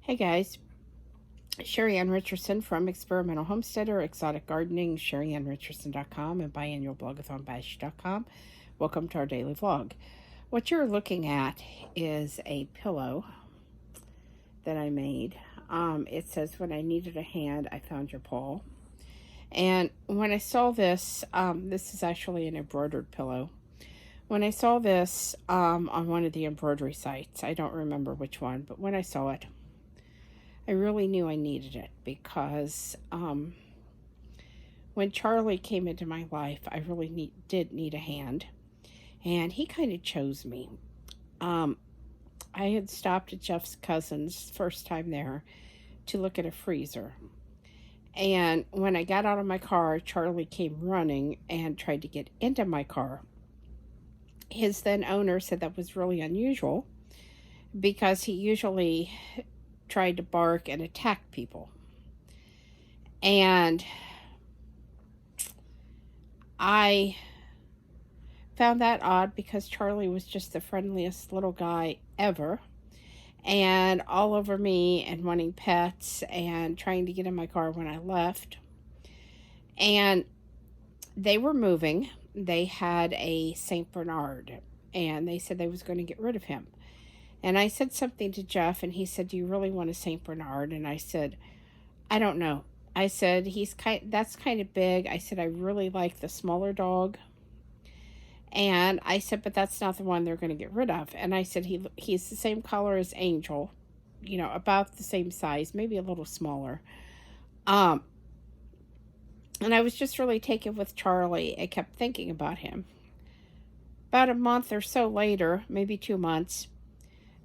Hey guys, Sheri Richerson from Experimental Homesteader, Exotic Gardening, SheriAnnRicherson.com, and biannualblogathonbash.com. Welcome to our daily vlog. What you're looking at is a pillow that I made. It says, "When I needed a hand, I found your paw." And when I saw this, this is actually an embroidered pillow. When I saw this on one of the embroidery sites, I don't remember which one, but when I saw it, I really knew I needed it because when Charlie came into my life, I really did need a hand, and he kind of chose me. I had stopped at Jeff's cousin's first time there to look at a freezer, and when I got out of my car, Charlie came running and tried to get into my car. His then owner said that was really unusual because he usually tried to bark and attack people. And I found that odd because Charlie was just the friendliest little guy ever, and all over me and wanting pets and trying to get in my car when I left. And they were moving. They had a St. Bernard, and they said they was going to get rid of him. And I said something to Jeff, and he said, "Do you really want a St. Bernard?" And I said, "I don't know." I said, that's kind of big." I said, "I really like the smaller dog." And I said, "But that's not the one they're going to get rid of." And I said, he's the same color as Angel, about the same size, maybe a little smaller. And I was just really taken with Charlie. I kept thinking about him. About a month or so later, maybe 2 months,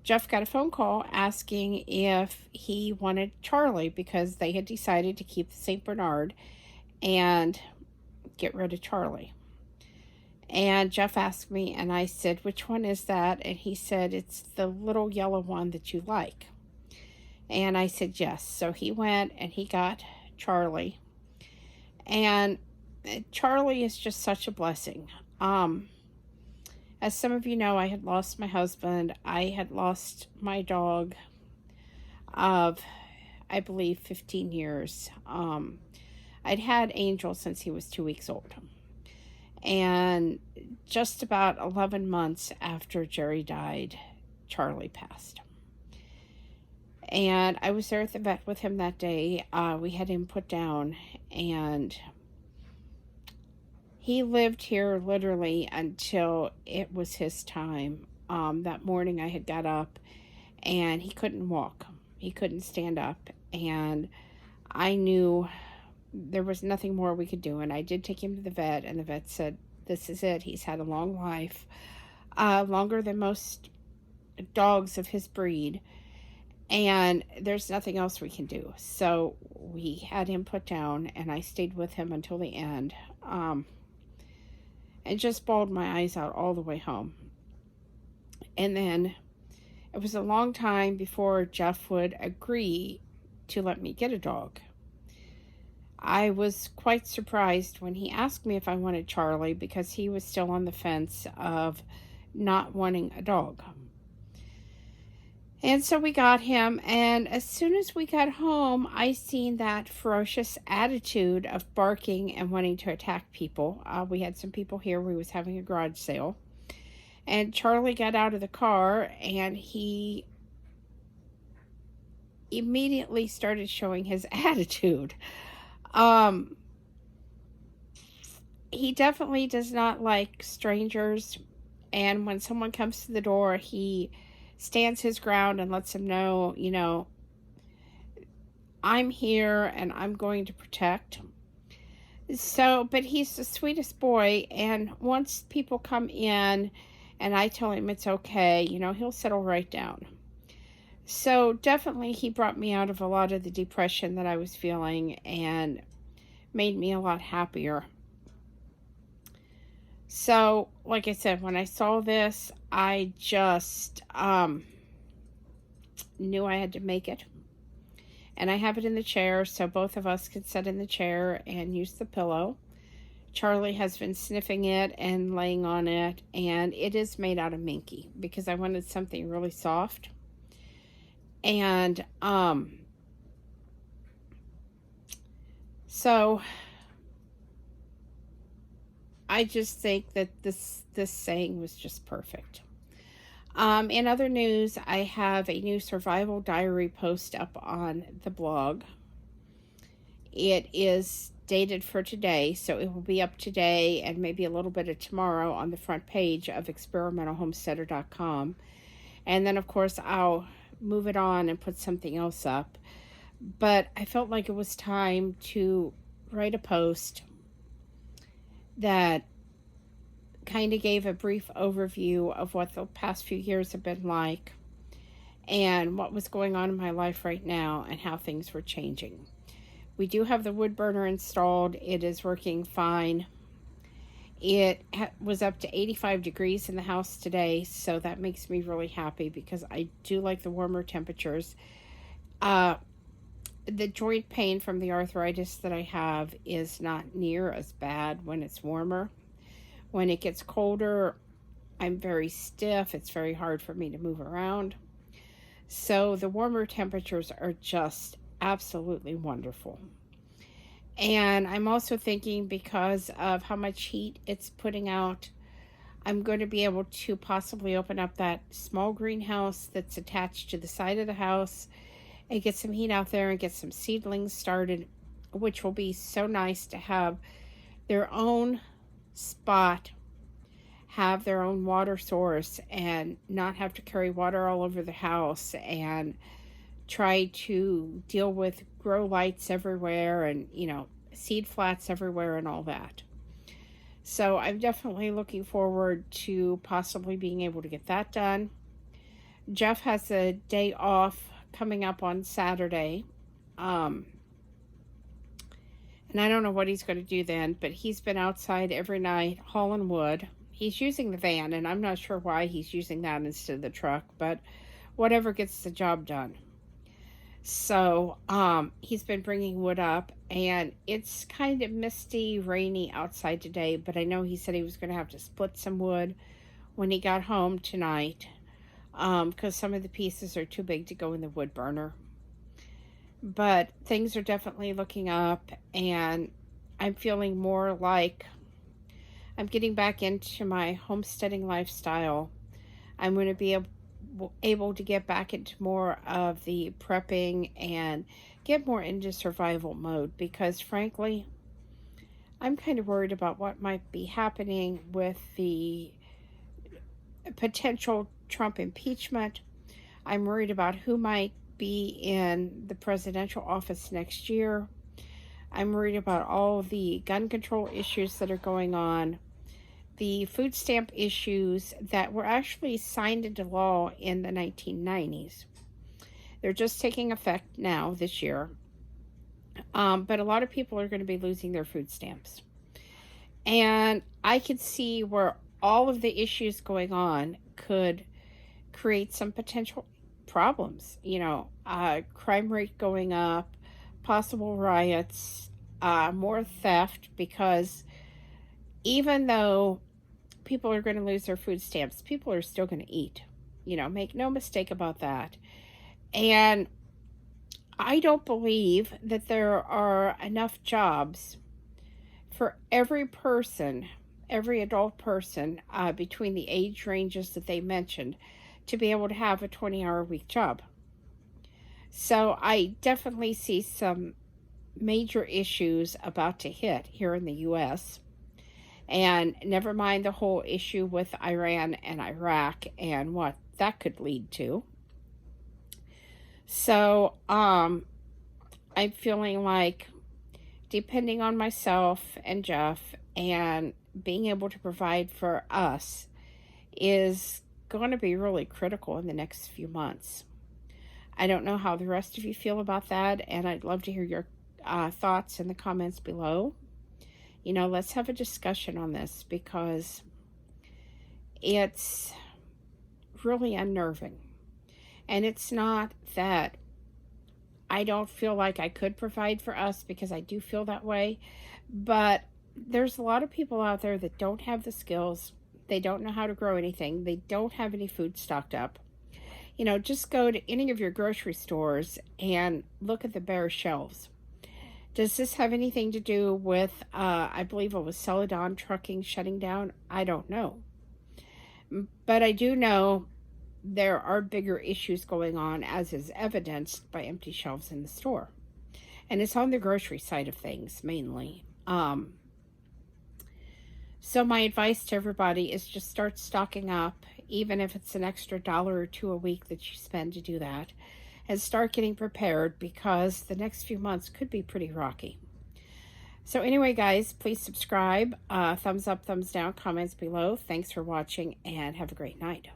Jeff got a phone call asking if he wanted Charlie because they had decided to keep the St. Bernard and get rid of Charlie. And Jeff asked me, and I said, "Which one is that?" And he said, "It's the little yellow one that you like." And I said, "Yes." So he went and he got Charlie. And Charlie is just such a blessing. As some of you know, I had lost my husband. I had lost my dog of, I believe, 15 years. I'd had Angel since he was 2 weeks old. And just about 11 months after Jerry died, Charlie passed. And I was there at the vet with him that day. We had him put down, and he lived here literally until it was his time. That morning I had got up, and he couldn't walk. He couldn't stand up, and I knew there was nothing more we could do. And I did take him to the vet, and the vet said, "This is it. He's had a long life, longer than most dogs of his breed, and there's nothing else we can do." So we had him put down, and I stayed with him until the end, and just bawled my eyes out all the way home. And then it was a long time before Jeff would agree to let me get a dog. I was quite surprised when he asked me if I wanted Charlie because he was still on the fence of not wanting a dog. And so we got him, and as soon as we got home, I seen that ferocious attitude of barking and wanting to attack people. We had some people here. We was having a garage sale, and Charlie got out of the car, and he immediately started showing his attitude. He definitely does not like strangers, and when someone comes to the door, he stands his ground and lets them know, I'm here and I'm going to protect. So, but he's the sweetest boy, and once people come in and I tell him it's okay, he'll settle right down. So definitely he brought me out of a lot of the depression that I was feeling and made me a lot happier. So, like I said, when I saw this, I just knew I had to make it. And I have it in the chair, so both of us could sit in the chair and use the pillow. Charlie has been sniffing it and laying on it, and it is made out of minky because I wanted something really soft. And so I just think that this saying was just perfect. In other news, I have a new survival diary post up on the blog. It is dated for today, so it will be up today and maybe a little bit of tomorrow on the front page of experimentalhomesteader.com. And then, of course, I'll move it on and put something else up. But I felt like it was time to write a post that kind of gave a brief overview of what the past few years have been like and what was going on in my life right now and how things were changing. We do have the wood burner installed. It is working fine. It was up to 85 degrees in the house today, so that makes me really happy because I do like the warmer temperatures. The joint pain from the arthritis that I have is not near as bad when it's warmer. When it gets colder, I'm very stiff. It's very hard for me to move around. So the warmer temperatures are just absolutely wonderful. And I'm also thinking because of how much heat it's putting out, I'm going to be able to possibly open up that small greenhouse that's attached to the side of the house and get some heat out there and get some seedlings started, which will be so nice to have their own spot, have their own water source, and not have to carry water all over the house and try to deal with grow lights everywhere and, seed flats everywhere and all that. So I'm definitely looking forward to possibly being able to get that done. Jeff has a day off coming up on Saturday. And I don't know what he's going to do then, but he's been outside every night hauling wood. He's using the van, and I'm not sure why he's using that instead of the truck, but whatever gets the job done. So he's been bringing wood up, and it's kind of misty, rainy outside today, but I know he said he was going to have to split some wood when he got home tonight because some of the pieces are too big to go in the wood burner. But things are definitely looking up, and I'm feeling more like I'm getting back into my homesteading lifestyle. I'm going to be able to get back into more of the prepping and get more into survival mode because, frankly, I'm kind of worried about what might be happening with the potential Trump impeachment. I'm worried about who might be in the presidential office next year. I'm worried about all the gun control issues that are going on, the food stamp issues that were actually signed into law in the 1990s. They're just taking effect now this year. But a lot of people are going to be losing their food stamps. And I could see where all of the issues going on could create some potential problems. Crime rate going up, possible riots, more theft, because even though people are going to lose their food stamps, people are still going to eat. Make no mistake about that. And I don't believe that there are enough jobs for every person, every adult person between the age ranges that they mentioned to be able to have a 20-hour-a-week job. So I definitely see some major issues about to hit here in the U.S., and never mind the whole issue with Iran and Iraq and what that could lead to. So I'm feeling like, depending on myself and Jeff and being able to provide for us is going to be really critical in the next few months. I don't know how the rest of you feel about that, and I'd love to hear your thoughts in the comments below. Let's have a discussion on this because it's really unnerving. And it's not that I don't feel like I could provide for us, because I do feel that way, but there's a lot of people out there that don't have the skills. They don't know how to grow anything. They don't have any food stocked up. just go to any of your grocery stores and look at the bare shelves. Does this have anything to do with, I believe it was Celadon Trucking shutting down? I don't know. But I do know there are bigger issues going on, as is evidenced by empty shelves in the store. And it's on the grocery side of things, mainly. So my advice to everybody is just start stocking up, even if it's an extra $1 or $2 a week that you spend to do that, and start getting prepared because the next few months could be pretty rocky. So anyway, guys, please subscribe, thumbs up, thumbs down, comments below. Thanks for watching, and have a great night.